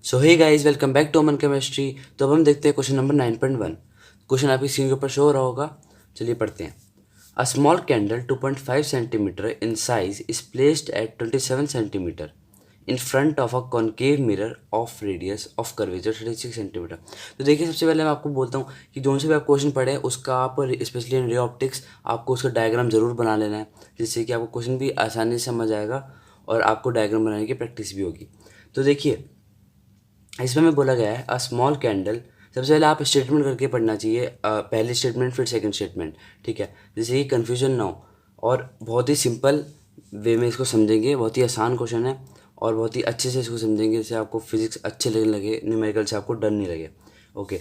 So hey guys, welcome back to Aman chemistry. तो अब हम देखते हैं क्वेश्चन नंबर 9.1। क्वेश्चन आपकी स्क्रीन के ऊपर शो हो रहा होगा। चलिए पढ़ते हैं। A small candle 2.5 centimetre in size is placed at 27 centimetre in front of a concave mirror of radius of curvature 36 centimetre. तो देखिए, सबसे पहले मैं आपको बोलता हूँ कि जो से भी आप क्वेश्चन पढ़े उसका आप स्पेशली इन रे ऑप्टिक्स आपको उसका डायग्राम ज़रूर बना लेना है, जिससे कि आपको क्वेश्चन भी आसानी से समझ आएगा और आपको डायग्राम बनाने की प्रैक्टिस भी होगी। तो देखिए, इसमें में बोला गया है अ स्मॉल कैंडल। सबसे पहले आप स्टेटमेंट करके पढ़ना चाहिए, पहली स्टेटमेंट फिर सेकंड स्टेटमेंट, ठीक है, जिससे कि कन्फ्यूजन ना हो। और बहुत ही सिंपल वे में इसको समझेंगे, बहुत ही आसान क्वेश्चन है और बहुत ही अच्छे से इसको समझेंगे, जिससे आपको फिजिक्स अच्छे लगने लगे, न्यूमेरिकल से आपको डर नहीं लगे। Okay.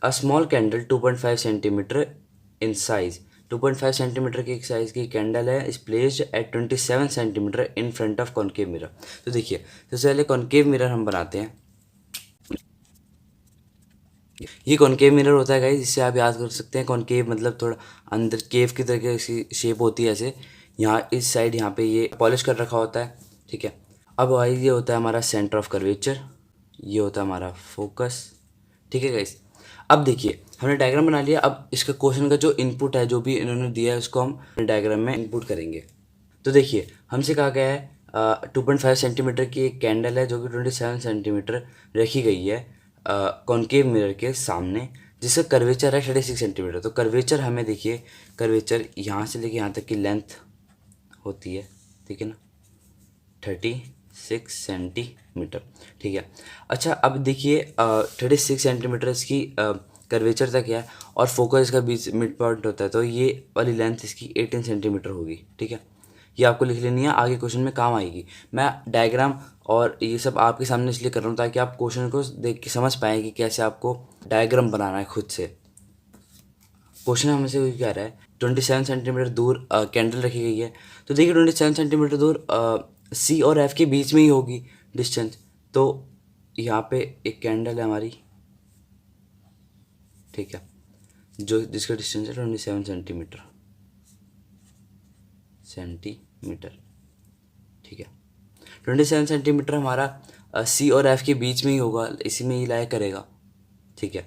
A small candle 2.5 centimetre in size, 2.5 centimetre की एक साइज़ की कैंडल है, इस placed at 27 centimetre in front of concave mirror. तो देखिए, सबसे पहले कॉनकेव मिरर हम बनाते हैं। ये कॉनकेव मिरर होता है गाइस, जिससे आप याद कर सकते हैं। कॉनकेव मतलब थोड़ा अंदर केव की तरह की इसकी शेप होती है ऐसे। यहाँ इस साइड यहाँ पे ये पॉलिश कर रखा होता है, ठीक है। अब भाई ये होता है हमारा सेंटर ऑफ कर्वेचर, ये होता है हमारा फोकस, ठीक है गाइस। अब देखिए, हमने डायग्राम बना लिया। अब इसका क्वेश्चन का जो इनपुट है, जो भी इन्होंने दिया है, उसको हम डायग्राम में इनपुट करेंगे। तो देखिए, हमसे कहा गया है 2.5 सेंटीमीटर की एक कैंडल है जो कि 27 सेंटीमीटर रखी गई है कॉनकेव मिरर के सामने, जिसका कर्वेचर है 36 सेंटीमीटर। तो कर्वेचर हमें देखिए, कर्वेचर यहाँ से लेके यहाँ तक की लेंथ होती है, ठीक है ना, 36 सेंटीमीटर, ठीक है। अच्छा, अब देखिए 36 सेंटीमीटर इसकी कर्वेचर तक है और फोकस इसका बीच मिड पॉइंट होता है, तो ये वाली लेंथ इसकी 18 सेंटीमीटर होगी, ठीक है। ये आपको लिख लेनी है, आगे क्वेश्चन में काम आएगी। मैं डायग्राम और ये सब आपके सामने इसलिए कर रहा हूँ ताकि आप क्वेश्चन को देख के समझ पाएँ कि कैसे आपको डायग्राम बनाना है खुद से। क्वेश्चन हमसे वही कह रहा है 27 सेंटीमीटर दूर कैंडल रखी गई है। तो देखिए, 27 सेंटीमीटर दूर सी और एफ के बीच में ही होगी डिस्टेंस। तो यहाँ पे एक कैंडल है हमारी, ठीक है, जो जिसका डिस्टेंस है 27 सेंटीमीटर, ठीक है। 27 सेंटीमीटर हमारा सी और एफ के बीच में ही होगा, इसी में ही लाई करेगा, ठीक है।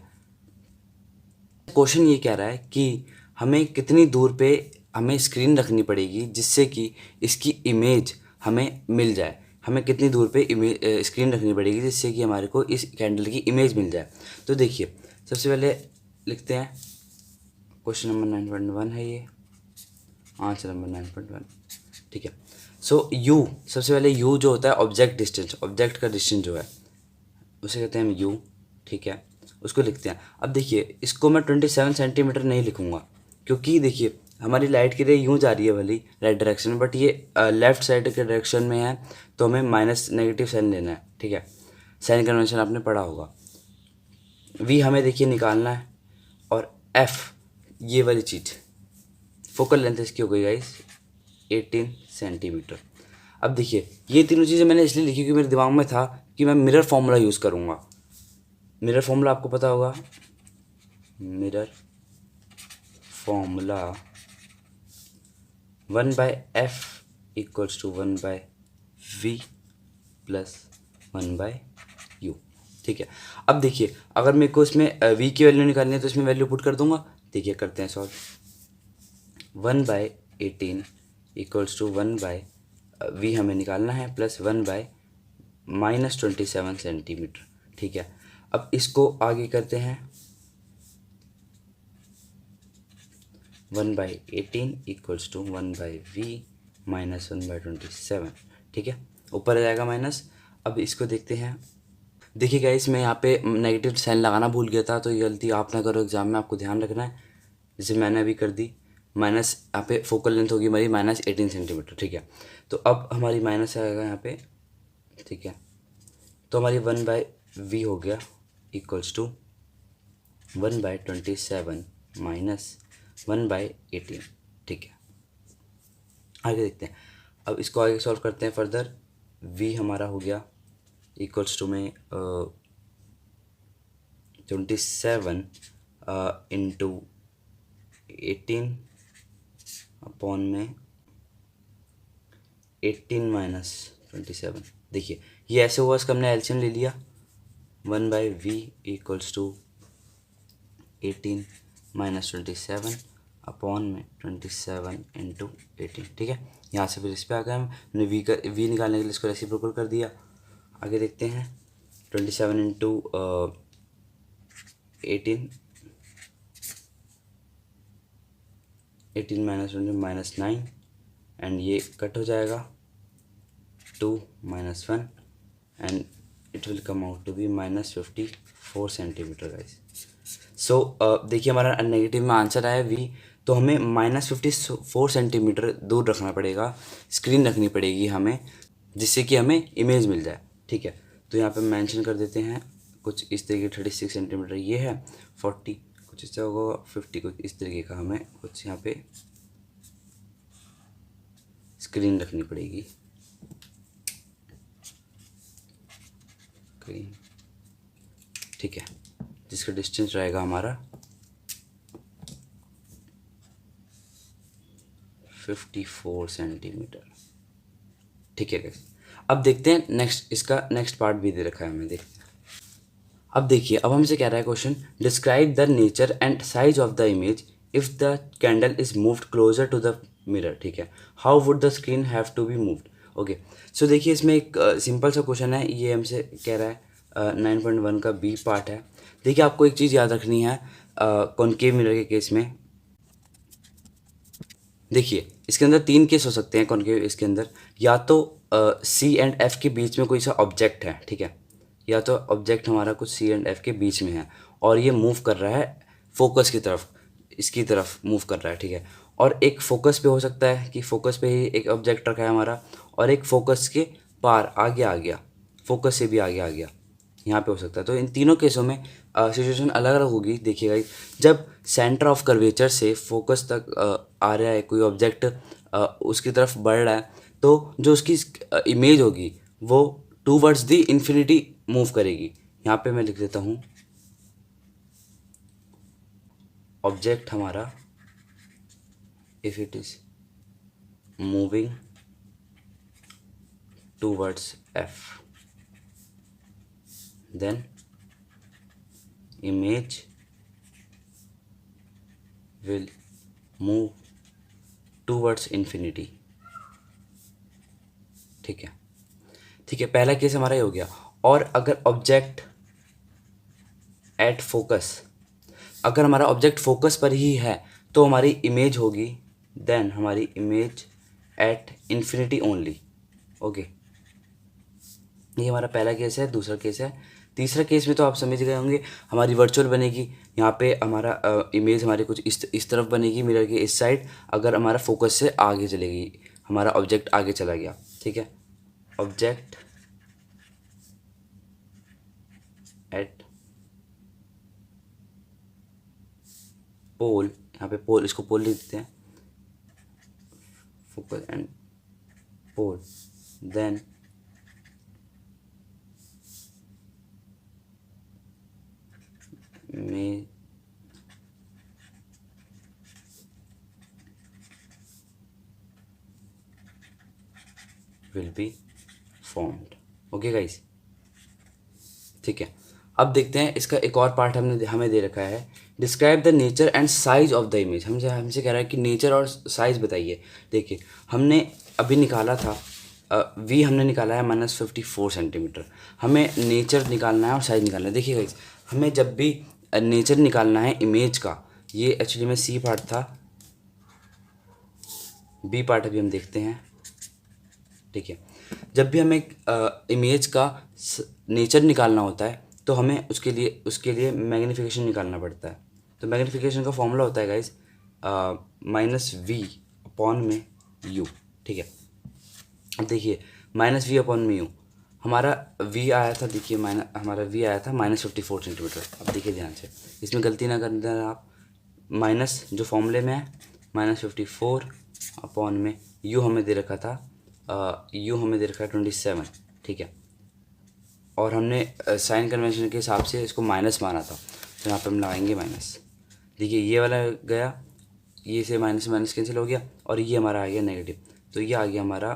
क्वेश्चन ये कह रहा है कि हमें कितनी दूर पे हमें स्क्रीन रखनी पड़ेगी जिससे कि इसकी इमेज हमें मिल जाए। हमें कितनी दूर पे इमेज स्क्रीन रखनी पड़ेगी जिससे कि हमारे को इस कैंडल की इमेज मिल जाए। तो देखिए, सबसे पहले लिखते हैं, क्वेश्चन नंबर 9.1 है ये, आंसर नंबर 9.1, ठीक है। सो यू, सबसे पहले यू जो होता है ऑब्जेक्ट डिस्टेंस, ऑब्जेक्ट का डिस्टेंस जो है उसे कहते हैं हम यू, ठीक है, उसको लिखते हैं। अब देखिए, इसको मैं 27 सेंटीमीटर नहीं लिखूँगा, क्योंकि देखिए हमारी लाइट की रे यूँ जा रही है भली राइट डायरेक्शन में, बट ये लेफ्ट साइड के डायरेक्शन में है, तो हमें माइनस नेगेटिव साइन लेना है, ठीक है। साइन कन्वेंशन आपने पढ़ा होगा। वी हमें देखिए निकालना है, और एफ ये वाली चीज़, फोकल लेंथ इसकी हो गई गाइस 18 सेंटीमीटर। अब देखिए, ये तीनों चीज़ें मैंने इसलिए लिखी क्योंकि मेरे दिमाग में था कि मैं मिरर फॉर्मूला यूज़ करूँगा। मिरर फॉर्मूला आपको पता होगा, mirror formula 1/f equals to 1/v plus 1/u, ठीक है। अब देखिए, अगर मेरे को इसमें v की वैल्यू निकालनी है तो इसमें वैल्यू पुट कर दूंगा। देखिए, करते हैं सॉल्व। 1/18 इक्वल्स टू 1/v हमें निकालना है, प्लस 1/-27 सेंटीमीटर, ठीक है। अब इसको आगे करते हैं, 1/18 इक्वल्स टू 1/v माइनस 1/27, ठीक है, ऊपर आ जाएगा माइनस। अब इसको देखते हैं। देखिए गाइस, मैं यहाँ पे नेगेटिव साइन लगाना भूल गया था, तो ये गलती आप ना करो एग्जाम में, आपको ध्यान रखना है, जैसे मैंने अभी कर दी। माइनस यहाँ पे फोकल लेंथ होगी हमारी -18 सेंटीमीटर, ठीक है। तो अब हमारी माइनस आएगा यहाँ पे, ठीक है। तो हमारी 1/v हो गया इक्वल्स टू 1/27 माइनस 1/18, ठीक है। आगे देखते हैं। अब इसको आगे सॉल्व करते हैं फर्दर। v हमारा हो गया इक्वल्स टू में 27 इंटू 18 अपॉन में 18 माइनस 27। देखिए, ये ऐसे हुआ, इसका हमने एलसीएम ले लिया, 1/v equals to 18 minus 27 upon में 27 इंटू 18। ठीक है, यहाँ से फिर इस पर आ गए हमने वी निकालने के लिए इसको रेसिप्रोकल कर दिया। आगे देखते हैं 27 इंटू 18 माइनस 20 माइनस 9 एंड ये कट हो जाएगा 2 minus 1 and it will come out to be minus 54 centimetre guys. So देखिए हमारा नेगेटिव में आंसर आया वी, तो हमें माइनस 54 सेंटीमीटर दूर रखना पड़ेगा, स्क्रीन रखनी पड़ेगी हमें, जिससे कि हमें इमेज मिल जाए। ठीक है, तो यहाँ पे मेंशन कर देते हैं कुछ इस तरीके 36 सेंटीमीटर ये है, 40 कुछ इससे होगा, 50 कुछ इस तरीके का हमें कुछ यहाँ पे स्क्रीन रखनी पड़ेगी। स्क्रीन, ठीक है, जिसका डिस्टेंस रहेगा हमारा 54 सेंटीमीटर। ठीक है गाइस, अब देखते हैं नेक्स्ट, इसका नेक्स्ट पार्ट भी दे रखा है हमें, देखते हैं। अब देखिए, अब हमसे कह रहा है question, describe the nature and size of the image if the candle is moved closer to the mirror. ठीक है, how would the screen have to be moved. Okay, so देखिए इसमें एक सिंपल सा क्वेश्चन है, ये हमसे कह रहा है 9.1 का बी पार्ट है। देखिए आपको एक चीज़ याद रखनी है कॉनकेव मिरर के केस में। देखिए इसके अंदर 3 केस हो सकते हैं कॉनकेव इसके अंदर, या तो सी एंड एफ के बीच में कोई सा ऑब्जेक्ट है। ठीक है, या तो ऑब्जेक्ट हमारा कुछ सी एंड एफ के बीच में है और ये मूव कर रहा है फोकस की तरफ, इसकी तरफ मूव कर रहा है। ठीक है, और एक फोकस पे हो सकता है कि फोकस पे ही एक ऑब्जेक्ट रखा है हमारा, और एक फोकस के पार आगे आ गया, फोकस से भी आगे आ गया, यहाँ पे हो सकता है। तो इन तीनों केसों में सिचुएशन अलग अलग होगी। देखिएगा, जब सेंटर ऑफ कर्वेचर से फोकस तक आ रहा है कोई ऑब्जेक्ट, उसकी तरफ बढ़ रहा है, तो जो उसकी इमेज होगी वो टूवर्ड्स द इन्फिनिटी मूव करेगी। यहाँ पे मैं लिख देता हूँ, ऑब्जेक्ट हमारा if it is moving towards F, then image will move towards infinity। ठीक है, ठीक है, पहला केस हमारा ये हो गया। और अगर ऑब्जेक्ट एट फोकस, अगर हमारा ऑब्जेक्ट फोकस पर ही है तो हमारी इमेज होगी, देन हमारी image at infinity only. Okay, ये हमारा पहला केस है। दूसरा केस है, तीसरा केस में तो आप समझ गए होंगे, हमारी वर्चुअल बनेगी। यहाँ पे हमारा इमेज हमारी कुछ इस तरफ बनेगी मिरर के इस साइड, अगर हमारा फोकस से आगे चलेगी, हमारा ऑब्जेक्ट आगे चला गया। ठीक है, ऑब्जेक्ट एट पोल, यहाँ पे पोल, इसको पोल लिख देते हैं, फोकस एंड पोल, देन में will be formed. Okay guys, ठीक है, अब देखते हैं इसका एक और पार्ट हमें दे रखा है, describe the nature and size of the image. हमसे कह रहा है कि नेचर और साइज बताइए। देखिए हमने अभी निकाला था वी, हमने निकाला है -54 सेंटीमीटर, हमें नेचर निकालना है और साइज निकालना है। देखिए गाइस, हमें जब भी नेचर निकालना है इमेज का, ये एक्चुअली में सी पार्ट था, बी पार्ट अभी हम देखते हैं। ठीक है, जब भी हमें इमेज का नेचर निकालना होता है तो हमें उसके लिए मैग्नीफिकेशन निकालना पड़ता है। तो मैग्नीफिकेशन का फॉर्मूला होता है गाइस -v अपॉन में u। ठीक है, अब देखिए -v अपॉन में u, हमारा v आया था, देखिए हमारा v आया था -54 सेंटीमीटर। अब देखिए ध्यान से, इसमें गलती ना कर देना आप, माइनस जो फॉर्मूले में है -54 अपॉन में u हमें दे रखा था, u हमें दे रखा है 27। ठीक है, और हमने साइन कन्वेंशन के हिसाब से इसको माइनस माना था, तो यहाँ पे हम लगाएंगे माइनस। देखिए ये वाला गया, ये से माइनस माइनस कैंसिल हो गया, और ये हमारा आ गया नेगेटिव, तो ये आ गया हमारा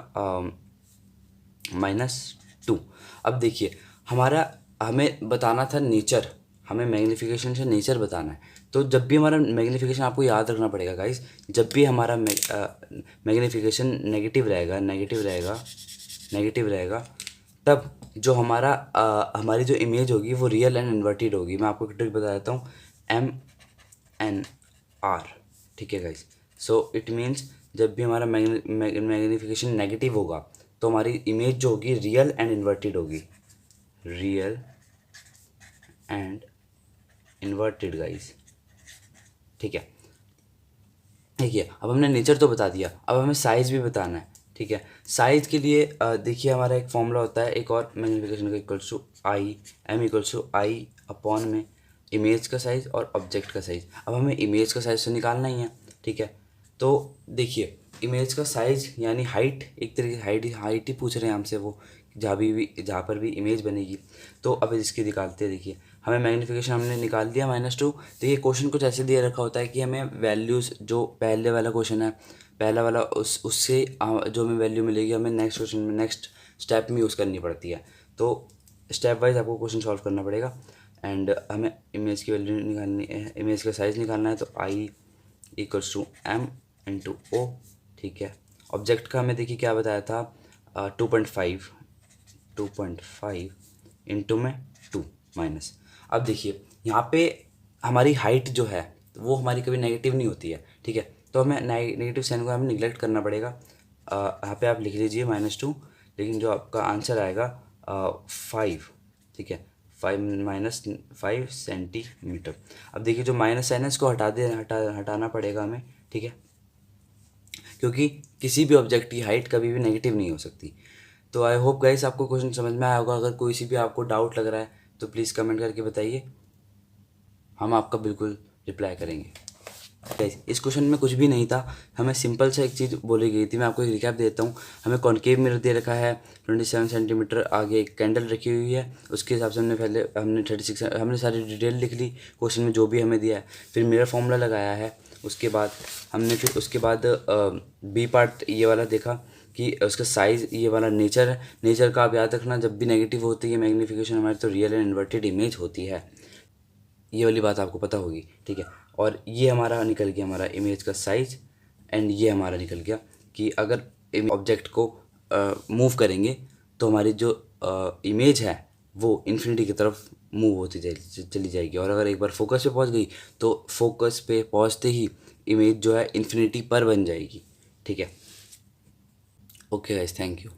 -2। अब देखिए हमारा हमें बताना था नेचर, हमें मैग्नीफिकेशन से नेचर बताना है। तो जब भी हमारा मैग्नीफिकेशन, आपको याद रखना पड़ेगा गाइस, जब भी हमारा मैग्नीफिकेशन नेगेटिव रहेगा, तब जो हमारी जो इमेज होगी वो रियल एंड इन्वर्टेड होगी। मैं आपको एक ट्रिक बता देता हूँ, MNR, ठीक है गाइस। सो इट मीन्स जब भी हमारा मैग्नीफिकेशन नेगेटिव होगा तो हमारी इमेज जो होगी रियल एंड इन्वर्टेड होगी, रियल एंड इन्वर्टेड गाइस, ठीक है। देखिए अब हमने नेचर तो बता दिया, अब हमें साइज़ भी बताना है, ठीक है। साइज़ के लिए देखिए हमारा एक फॉर्मूला होता है एक और मैग्नीफिकेशन का, equals to I, M equals to I upon में इमेज का साइज़ और ऑब्जेक्ट का साइज़। अब हमें इमेज का साइज़ तो निकालना ही है, ठीक है। तो देखिए इमेज का साइज़ यानी हाइट, एक तरीके से हाइट ही पूछ रहे हैं हमसे वो, जहाँ पर भी इमेज बनेगी। तो अब इसकी निकालते हैं। देखिए हमें मैग्नीफिकेशन हमने निकाल दिया -2। देखिए क्वेश्चन कुछ ऐसे दिया रखा होता है कि हमें वैल्यूज़, जो पहले वाला क्वेश्चन है, पहला वाला उससे जो हमें वैल्यू मिलेगी हमें नेक्स्ट क्वेश्चन में, नेक्स्ट स्टेप में यूज़ करनी पड़ती है। तो स्टेप वाइज आपको क्वेश्चन सॉल्व करना पड़ेगा। एंड हमें इमेज की वैल्यू निकालनी है, इमेज का साइज़ निकालना है, तो I equals to M into O, ठीक है। ऑब्जेक्ट का हमें देखिए क्या बताया था, 2.5 इंटू में 2 माइनस। अब देखिए यहाँ पे हमारी हाइट जो है वो हमारी कभी नेगेटिव नहीं होती है, ठीक है। तो हमें नेगेटिव साइन को हमें निगलेक्ट करना पड़ेगा। यहाँ पे आप लिख लीजिए -2, लेकिन जो आपका आंसर आएगा 5, ठीक है, 5 सेंटीमीटर। अब देखिए जो माइनस साइन है इसको हटाना पड़ेगा हमें, ठीक है, क्योंकि किसी भी ऑब्जेक्ट की हाइट कभी भी नेगेटिव नहीं हो सकती। तो आई होप गाइस आपको क्वेश्चन समझ में आया होगा। अगर कोई सी भी आपको डाउट लग रहा है तो प्लीज़ कमेंट करके बताइए, हम आपका बिल्कुल रिप्लाई करेंगे। गाइस इस क्वेश्चन में कुछ भी नहीं था, हमें सिंपल सा एक चीज़ बोली गई थी। मैं आपको एक रिकैप देता हूँ। हमें कॉनकेव मिरर दे रखा है, 27 सेंटीमीटर आगे एक कैंडल रखी हुई है, उसके हिसाब से हमने 36, हमने सारी डिटेल लिख ली क्वेश्चन में जो भी हमें दिया है। फिर मिरर फॉर्मूला लगाया है, उसके बाद हमने फिर उसके बाद बी पार्ट ये वाला देखा कि उसका साइज़, ये वाला नेचर है। नेचर का आप याद रखना, जब भी नेगेटिव होती है मैग्नीफिकेशन हमारी तो रियल एंड इन्वर्टेड इमेज होती है, ये वाली बात आपको पता होगी, ठीक है। और ये हमारा निकल गया हमारा इमेज का साइज़, एंड ये हमारा निकल गया कि अगर ऑब्जेक्ट को मूव करेंगे तो हमारी जो इमेज है वो इन्फिनिटी की तरफ मूव होती चली जाएगी, और अगर एक बार फोकस पे पहुंच गई तो फोकस पे पहुंचते ही इमेज जो है इन्फिनिटी पर बन जाएगी, ठीक है। Okay guys, thank you.